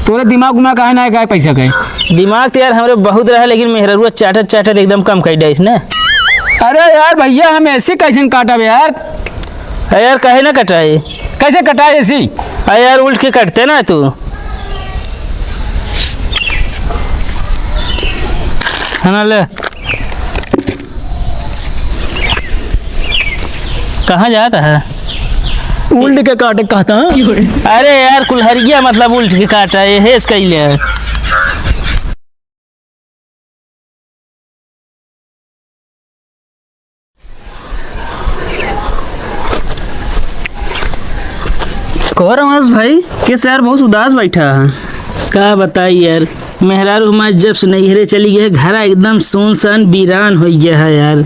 तोरे दिमाग में काहे ना है पैसा के? दिमाग तो यार हमारे बहुत रहा, लेकिन मेहरुआ चाटत चाटत एकदम कम कर दिया इसने। अरे यार भैया, हम ऐसे कैसे काटा यार? अरे यार कहे ना कटाए, कैसे कटाए ऐसी? अरे यार उल्ट के कटते ना तू। है ना, ले कहाँ जाता है? उल्ट के काटे कहता। अरे यार कुल्हरिया मतलब उल्ट के काटा है, हेस कैले। कह रमेश भाई किस यार बहुत उदास बैठा है। का बताई यार, मेहरारू हमारे जब से नैहरे चली गई, घर एकदम सुनसान वीरान हो गया है यार।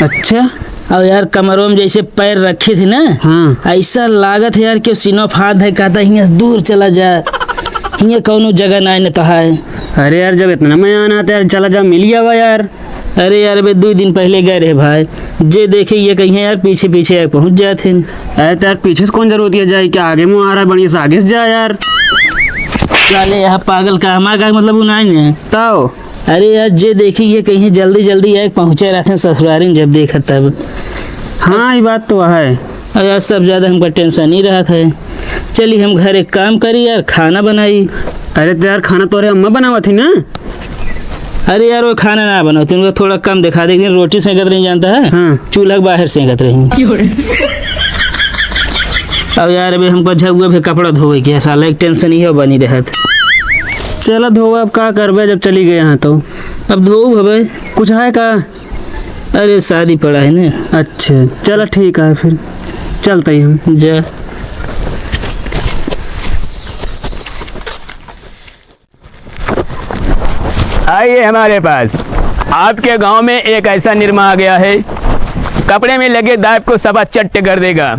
अच्छा। और यार कमरों में जैसे पैर रखे थे ना, हाँ। ऐसा लागत है यार कि सीनो फाद है, कहता यहाँ दूर चला जा, यहाँ कौनो जगह ना न तो है। अरे यार जब इतना मजा आना था यार, चला जा मिल गया हुआ यार। अरे यार अबे 2 दिन पहले गए रहे भाई, जे देखे ये कहीं यार पीछे पीछे पहुंच जाते। अरे तो यार पीछे से कौन जरूरत है जाए, क्या आगे मुँह आ रहा है, बढ़िया से आगे से जा यार। साले यहाँ पागल का हमारा का मतलब उन्हें है ताओ। अरे यार जे देखी ये कहीं जल्दी जल्दी आए पहुँचे रहते हैं ससुरारी, जब देखा तब। हाँ ये बात तो है। और यार सब ज़्यादा हमको टेंशन ही रहा था। चलिए हम घर एक काम करी यार, खाना बनाई। अरे तो यार खाना तो अरे अम्मा बनावा थी ना। अरे यार वो खाना ना बनाती, उनको थोड़ा कम दिखा देगी, रोटी सेकत नहीं जानता है। हाँ। चूल्हा बाहर सेकत रही। अब यार अभी हमको झगुआ भी कपड़ा धोवे के साला एक टेंशन ही हो बनी रहत। चलो धो, अब क्या करबे जब चली गए यहाँ तो। अब धो भवे कुछ है का? अरे शादी पड़ा है ना। अच्छा चलो ठीक है, फिर चलते ही हम। जा। आइए हमारे पास। आपके गांव में एक ऐसा निरमा आ गया है, कपड़े में लगे दाग को सबा चट्ट कर देगा,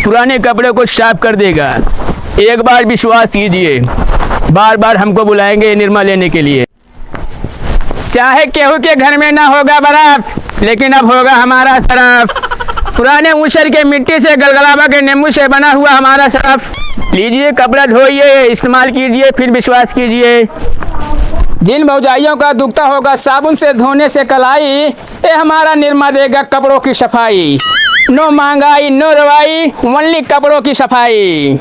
पुराने कपड़े को साफ कर देगा। एक बार विश्वास कीजिए, बार बार हमको बुलाएंगे ये निरमा लेने के लिए। चाहे केहू के घर में ना होगा बर्फ, लेकिन अब होगा हमारा शराफ। पुराने ऊसर के मिट्टी से गलगलावा के नींबू से बना हुआ हमारा शराफ। लीजिए कपड़ा धोइए, इस्तेमाल कीजिए, फिर विश्वास कीजिए। जिन भौजाइयों का दुखता होगा साबुन से धोने से कलाई, ये हमारा निरमा देगा कपड़ों की सफाई। नो महंगाई नो रवाई, ओनली कपड़ों की सफाई।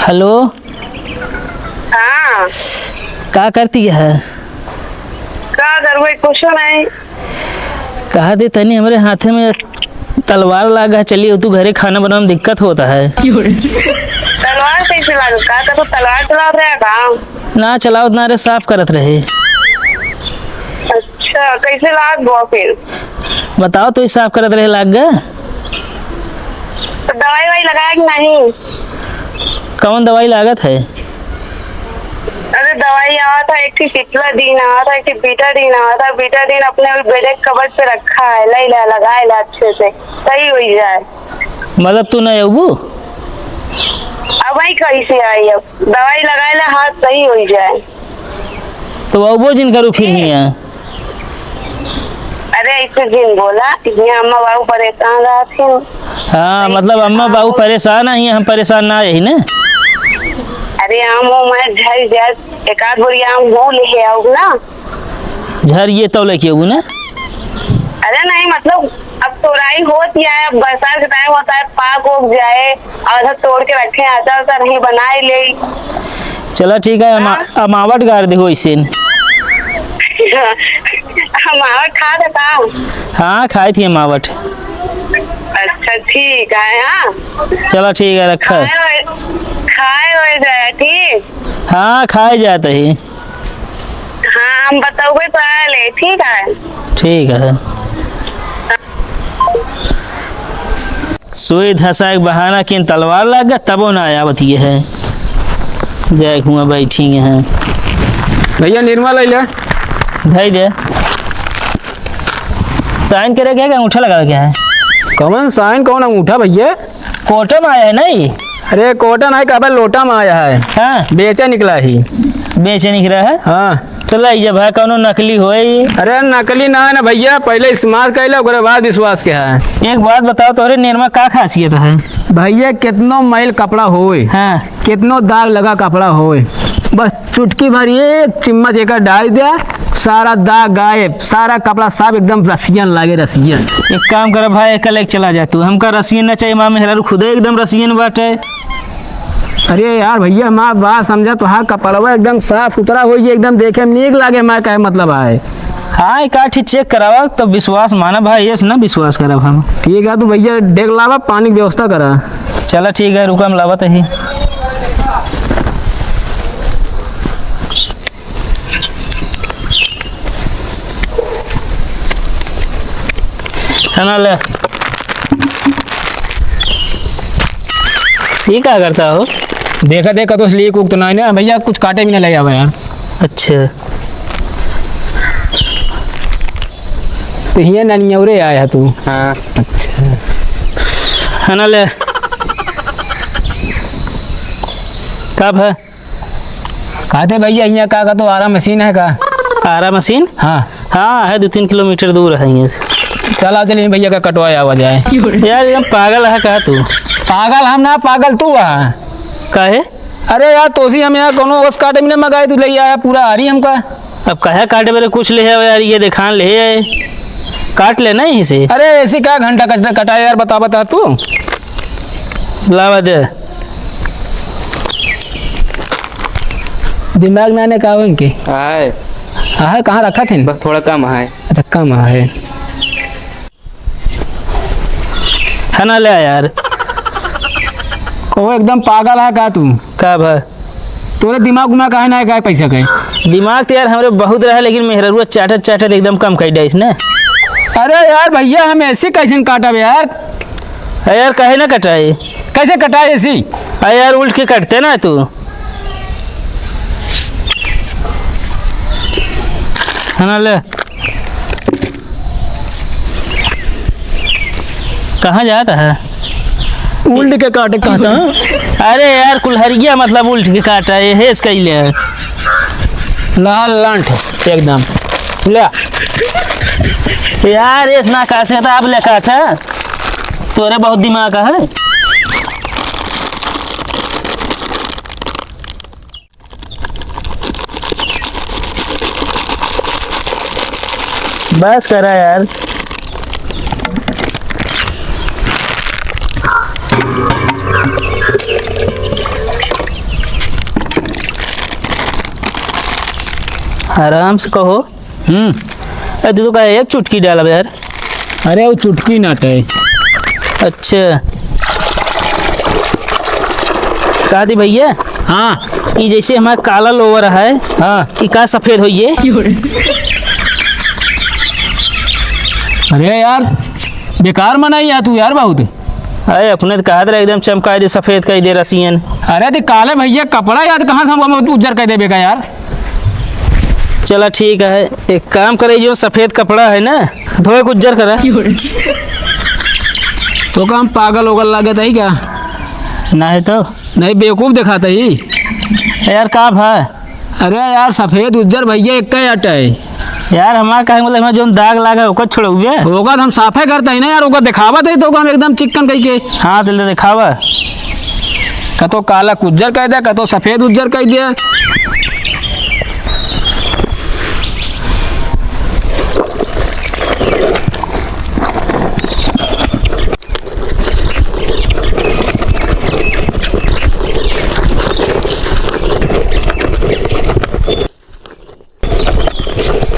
हेलो। हाँ क्या करती है? का करबे, कुछ नहीं। कहा दे तनी हमारे हाथे में तलवार लागा, चलिए तू घरे खाना बनाने में दिक्कत होता है। तलवार कैसे लाग? का तो तलवार चला रहा काम ना चलाओ ना रे, साफ करत रहे। अच्छा कैसे लाग गो फिर? बताओ तो साफ करत रहे लाग गए। तो दवाई वाई लगाया कि नहीं? कौन दवाई लागत है? अरे दवाई आया था, एक पिछला दिन आया था, एक बीटाडीन आया था। बीटाडीन अपने बेड कवर पे रखा है, ले ला लगाए ला अच्छे से सही हो जाए। मतलब तू नहीं अबू? अब भाई कैसे आई? अब दवाई लगाए ला हाथ सही हो जाए। तो अबू जिन करूँ फिर नहीं है। अरे ऐसे जिन बोला, यहाँ अम्मा बाबू परेशान रहती। हाँ मतलब अम्मा बाबू परेशान है, हम परेशान ना यही ना। अरे आम मैं झर झर एक आध बोरी आम हो ले आओ ना। झर ये तो लेके आऊ ना। अरे नहीं मतलब अब तोड़ाई होती है, अब बरसात का टाइम होता है, पाक उग जाए और तोड़ के रखे, अचार सा नहीं बनाए ले। चलो ठीक है, अमावट गाड़ देखो इसे। अमावट खा देता हूँ। हाँ खाई थी अमावट। अच्छा ठीक है। हाँ चलो ठीक है, रखा। खाए हो जाए ठीक। हाँ खाए जाते ही। हाँ हम बताओगे तो आ ले ठीक है। ठीक है। सुई धसा एक बहाना किन तलवार लग गया तबो ना आया बतिए है। जाए हुआ बैठी हैं। भैया निर्मा ले ले। भाई दे साइन करे क्या अंगूठा लगा क्या है? कौन साइन कौन अंगूठा भैया? कोटे में आया है नहीं? अरे कोटा नहीं कहा लोटा में आया है। हाँ बेचा निकला ही। बेचे निकला है। हाँ तो लाई भाई कौनो नकली हो। अरे नकली ना है ना भैया, पहले इस्तेमाल कर लो ओकरे बाद विश्वास के है। एक बात बताओ तोरे निर्मा का खासियत है? भैया कितनो मैल कपड़ा होए, हाँ कितनो दाग लगा कपड़ा होए, बस चुटकी भर एक चम्मच एक डाल दिया, सारा दाग गायब, सारा कपड़ा साफ एकदम रसियन लागे रसियन। एक काम कर भाई कल एक चला जा तू, हमका रसियन न चाहिए। माँ मेहरा खुद एकदम रसियन बाटे। अरे यार भैया हमार बात समझा तो हाँ कपड़वा एकदम साफ सुथरा हो एकदम देखे में नीक लागे। मैं कहे मतलब है हाँ एक आठी चेक करावा तब विश्वास माना भाई, ये ना विश्वास करब हम। ठीक है तो भैया डेग लावा, पानी की व्यवस्था करा। चला ठीक है रुका हम लावत ही। है ना ले ये क्या करता हो? देखा देखा तो लीक उक तो नहीं ना भैया, कुछ काटे भी ना लगे यार। अच्छा तो ये ननियौरे आया है तू? हाँ है ना ले कब है? कहते भैया यहाँ का तो आरा मशीन है का? आरा मशीन? हाँ हाँ है 2-3 किलोमीटर दूर है ये। चला चलिए भैया का कटवाया आवा जाए। यार एकदम पागल है कहा तू? पागल हम ना, पागल तू है। काहे? अरे यार तोसी हम यहाँ कोनो उस काटे में मंगाए तू ले आया पूरा हरी हमका। अब कहे काटे मेरे कुछ ले है यार, ये दिखान ले है काट लेना यहीं से। अरे ऐसे क्या घंटा कचरा कटाया यार, बता बता तू। लावा दे। दिमाग में आने का हो इनके? हाय हाँ कहाँ रखा थे? बस थोड़ा कम है। अच्छा कम है ना ले यार। वो एकदम पागल है का तू? का भाई तोरे दिमाग में कहे ना का पैसा कहे? दिमाग तो यार हमारे बहुत रहा लेकिन मेहरुआ चाटत चाटत एकदम कम कर डाइस ने। अरे यार भैया हम ऐसे कैसे काटा यार? अरे यार कहे ना कटाए? कैसे कटाए ऐसी? अरे यार उल्ट के कटते ना तू। है ना ले कहाँ जाता है? उल्ट के काटे कहता। अरे यार कुल्हरिया मतलब उल्ट के काटा है हेस कैले। लाल लांठ एकदम ले यार ऐसा ना काट सकता आप ले काटा। तोरे बहुत दिमाग है। बस करा यार। आराम से कहो। अरे तू तो कहे एक चुटकी डाला यार। अरे वो चुटकी नट है। अच्छा कहा दी भैया? हाँ ये जैसे हमारा काला लोवर है, हाँ ये का सफेद हो ये? अरे यार बेकार मनाई है तू यार बहुत। अरे अपने तो कहा था एकदम चमका दे सफेद कर दे रसियन। अरे तो काले भैया कपड़ा यार कहाँ से हम उज्जर कर देबे का यार? चला ठीक है एक काम करे जो सफेद कपड़ा है ना धोए गुज्जर करा। तो काम पागल ओगल लागे था ही क्या? ना है तो नहीं बेवकूफ दिखाता ही यार का है? अरे यार सफेद उज्जर भैया एक ही अट है यार हमारा कहे मतलब हमारा जो दाग लागा ओकर छोड़ुए होगा तो हम साफे करते ही ना यार, ओका दिखावत है तो हम एकदम चिकन कह के। हाँ तो दिखावा कतो काला उज्जर कह दे, कतो सफेद उज्जर कह दे।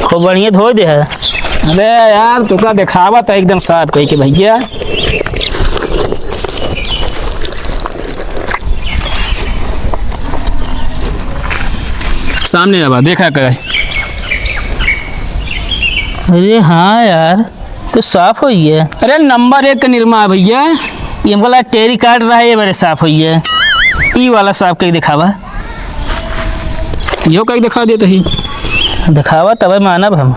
खूब बढ़िया धो दे है। अरे यार तुका दिखावा था एकदम साफ कह के भैया। सामने अब देखा कर। अरे हाँ यार, तो साफ हो गया। अरे नंबर 1 का निरमा है भैया। ये बोला टेरी काट रहा है, ये बड़े साफ हो गया। ई वाला साफ कहीं दिखावा, यो कहीं दिखा देते ही। दिखावा तब मानब हम।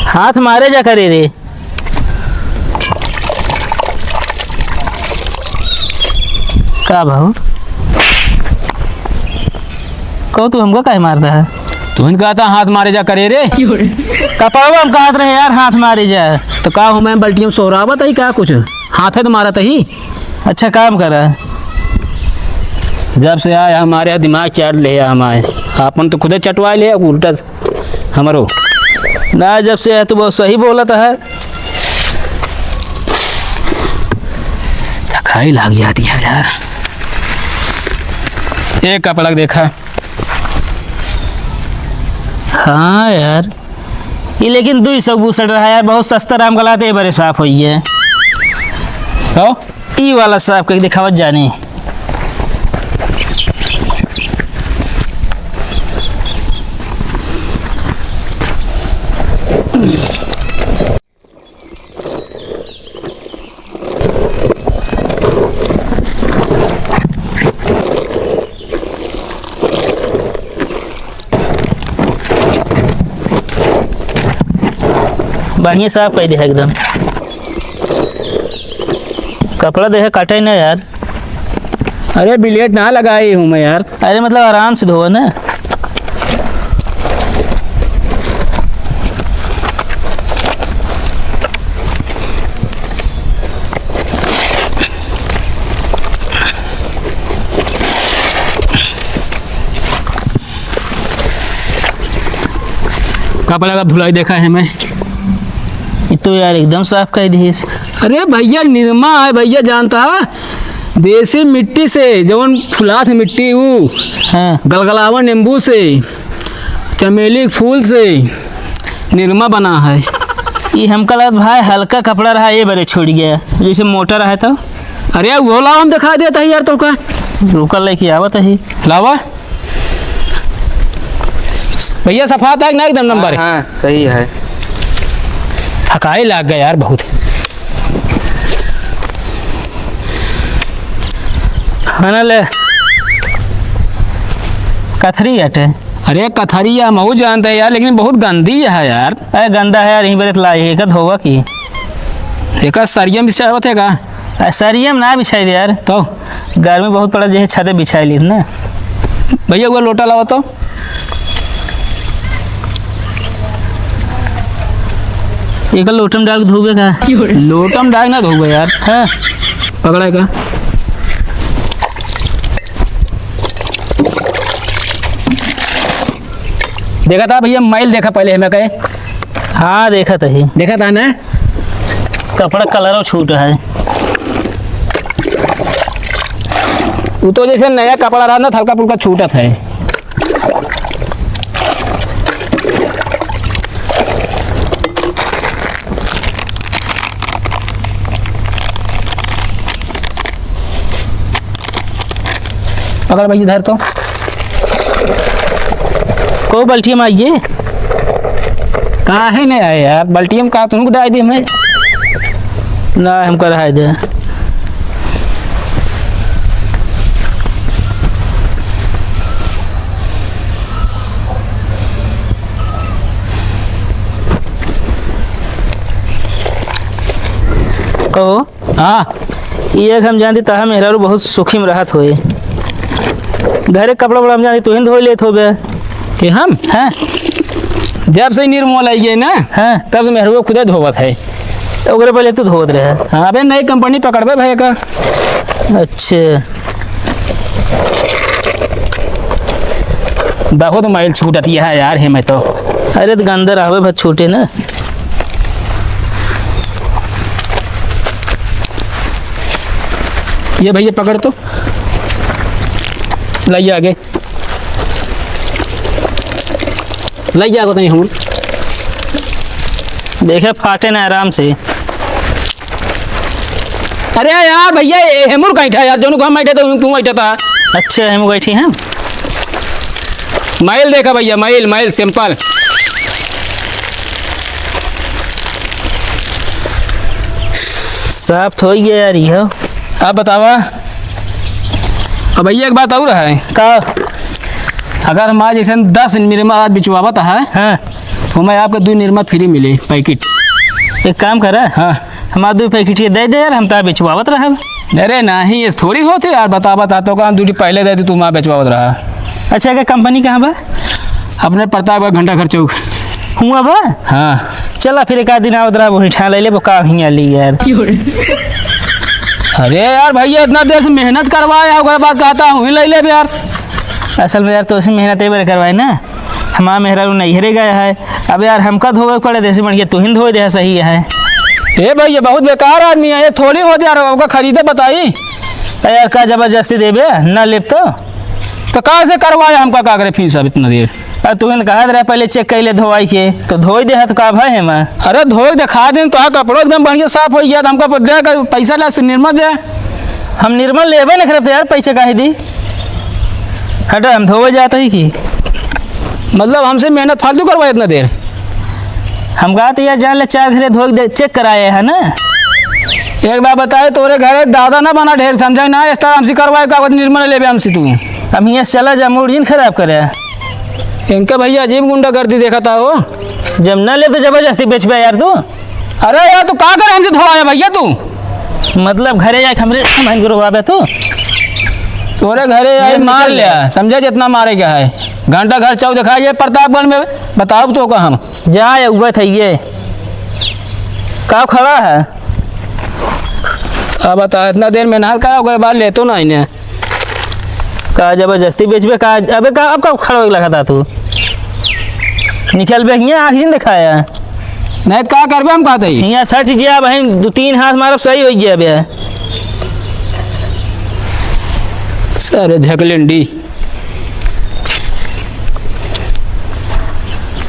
हाथ मारे जा करे रे। का भाव कहो तू हमको काहे मारता है? तू कहा था हाथ मारे जा करे रे। कपावा हम कहत रहे यार हाथ मारे जा। तो का हूँ मैं बल्टियों सोरावत ही क्या कुछ हाथ है तो मारा ही। अच्छा काम करा। जब से आया हमारे यहाँ दिमाग चाट ले हमारे आपन तो खुदे चटवा ले उल्टा हमारो ना। जब से है तो बहुत सही बोला है। थकाई लग जाती है यार। एक कपड़ा देखा। हाँ यार, ये लेकिन 200 बूसट रहा है यार, बहुत सस्ता राम गलाते बड़े साफ हुई है। तो ई वाला साफ करके दिखावत जाने। बढ़िया साफ कर दिया एकदम। कपड़ा देखे काटे ना यार। अरे ब्लेड ना लगाई हूँ मैं यार। अरे मतलब आराम से धोआ ना। कपड़ा का धुलाई देखा है मैं। ये तो यार एकदम साफ कर दी। अरे भैया निरमा है भैया, जानता है देसी मिट्टी से जवन फुलात मिट्टी वो हाँ गलगलावा नींबू से चमेली के फूल से निरमा बना है। ये हमका लगा भाई हल्का कपड़ा रहा, ये बड़े छूट गया जैसे मोटा रहा था। अरे वो लाओ हम दिखा देता है यार। तो का रुकल लेके आवत है लावा भैया सफा था ना एकदम नंबर। हाँ सही है। थकाई लग गया यार बहुत। खाना ले कथरी हटे। अरे कथरिया मऊ जानता है यार, लेकिन बहुत गंदी है यार। अरे गंदा है यार, यहीं पर लाई है धोवा की। एक सरियम बिछावत है का? सरियम ना बिछाई दे यार, तो गर्मी बहुत पड़ा जैसे छते बिछाई ली ना। भैया वो लोटा लाओ तो। एक लोटम डाल के धोबे का। लोटम डाल ना धोबे यार। हाँ पकड़ा का देखा था भैया, मैल देखा पहले हमें कहे। हाँ देखा था ही, देखा था ना। कपड़ा कलर छूट रहा है। वो तो जैसे नया कपड़ा रहा ना, हल्का फुल्का छूटत है। पकड़ भैया इधर तो। को बल्टी में आइए। कहाँ है नहीं आए यार बल्टियम का तुमको डाल दी हमें ना हमको रहा दे। कहो हाँ ये हम जानती तहा मेहरा बहुत सुखी में रहत होए। घरे कपड़ा बड़ा हम जानती तुहिन धो लेत हो बे कि हम हैं। जब से निर्मल आई है ना, हाँ तब से मेहरबो खुदे धोवत है। तो ओकरे पहले तू धोत रहे। हाँ अबे नई कंपनी पकड़बे भाई का। अच्छा बहुत मैल छूटती है यार है मैं तो। अरे तो गंदा रहे बहुत छोटे ना। ये भैया पकड़ तो लाइए आगे, लाइए आगे तो नहीं हम देखे फाटे ना आराम से। अरे यार भैया हेमुर कैठा यार, जो हम बैठे थे तू बैठा था। अच्छा हम बैठी हैं। मैल देखा भैया, मैल मैल सिंपल। साफ हो गया यार ये। आप बतावा। अब भैया एक बात और है का? अगर हमारे जैसे 10 निरमा आज बिचवावत है हाँ तो मैं आपको 2 निरमा फ्री मिले पैकेट। एक काम कर हाँ हमारा 2 पैकेट ये दे दे यार, हम तो बेचवावत रहा। अरे नहीं ये थोड़ी होती यार, बता तो का 2 पहले दे दी तुम वहाँ बेचवावत रहा। अच्छा क्या कंपनी कहाँ बा? अपने प्रताप घंटा घर चौक। हुआ बा? हाँ चला फिर एक आध दिन आओ वो हिठा ले वो का हिया ली यार। अरे यार भैया इतना देर से मेहनत करवाया ओकर बाद कहता हूँ ले ले यार। असल में यार तो उसी मेहनत एक बार करवाए ना, हमारा मेहरा नैहरे गया है। अब यार हमका धोवे पड़े जैसे बढ़िया तू ही धोए दे सही है। ए भैया बहुत बेकार आदमी है ये, थोड़ी होती यार आपका खरीदे बताई। यार का जबरदस्ती देबे ना लेब तो कहाँ से करवाया हमका का करे फीस अब इतना देर। तुमने कहा रहा पहले चेक कर ले धोवाई के तो धोई दे तो का भाई है मैं। अरे धोए दिखा दें तो कपड़ों एकदम बढ़िया साफ हो गया, हमका पैसा ला निर्मल दे। हम निर्मल लेबे न करते यार, पैसे काहे दी। हटा हम धोवे जाता ही की मतलब हमसे मेहनत फालतू करवाए इतना देर। हम कहा तो यार जान ले 4 घरे धो चेक कराए है ना। एक बार बताए तोरे घरे दादा ना बना ढेर समझा ना, इस तरह हमसे करवाए कागज निर्मल ले हमसे तू। अब यहाँ चला जा मूड जिन खराब करे। इनका भैया अजीब गुंडा गर्दी देखा था वो। जब न ले तो जबरदस्ती बेचबे यार तू। अरे यार तू का करे हमसे धोवाया भैया तू। मतलब घरे जाके हमरे सामान गुरवाबे तू। तोरे घरे आए मार लिया समझे, जितना मारे क्या है। घंटा घर चौक दिखाइए प्रतापगढ़ में, बताओ तो का हम जा उबे थे ये का खड़ा है। अब बता इतना देर मेहनत करा ओकरे बाद ले तो ना इन्हें का जबरदस्ती बेचबे का। अबे का अब का खड़ा लगा था तू। निकल बे यहाँ आँख नहीं दिखाया नहीं का करबे हम कहते ही। यहाँ सट गया बहन 2-3 हाथ मारब सही हो गया बे। सारे झकलिंडी।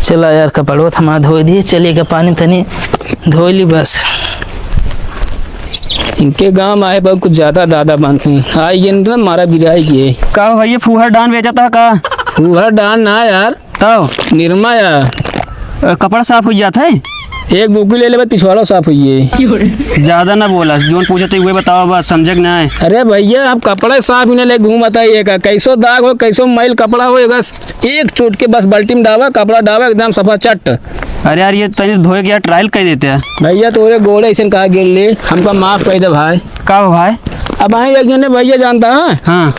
चला यार कपड़ो थमा धो दिए, चलेगा पानी तनी धो ली बस। इनके गांव में आए बहुत कुछ ज्यादा दादा बनते हैं। आई ये ना मारा गिराई किए का भैया फूहर डान बेचा था का? फूहर डाल ना यार तो निरमा यार कपड़ा साफ हो जाता है। एक बुकी ले ले पिछवाड़ा साफ हुई है। ज्यादा ना बोला जोन पूछे तो वही बताओ बस समझ ना है। अरे भैया आप कपड़ा साफ ही नहीं ले घूमता ही का कैसो दाग हो कैसो मैल कपड़ा हो एक चोट के बस बाल्टी में डावा कपड़ा डावा एकदम सफा चट। अरे यार ये तनी धोए गया ट्रायल कर देते हैं भैया तोरे गोड़े ऐसे कहा गिर ले हमका माफ कर दे भाई। का हो भाई? अब आए एक जने भैया जानता है हाँ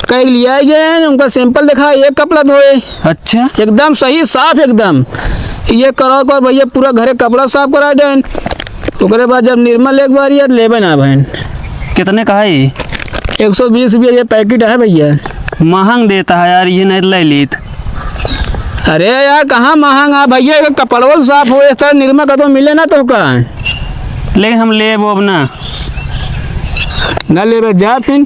कहीं लिया गए उनका सैंपल दिखा एक कपड़ा धोए अच्छा एकदम सही साफ एकदम। ये करो कर भैया पूरा घरे कपड़ा साफ करा देन ओकरे बाद जब निर्मल एक बार यार लेबे ना बहन। कितने का है? 120 रुपये ये पैकेट है भैया। महंग देता है यार ये नहीं ले लीत। अरे यार कहाँ महंगा भैया कपड़वा साफ हो इस तरह निर्मा का तो मिले ना तो का। लेकिन हम ले वो अब ना ले जा फिर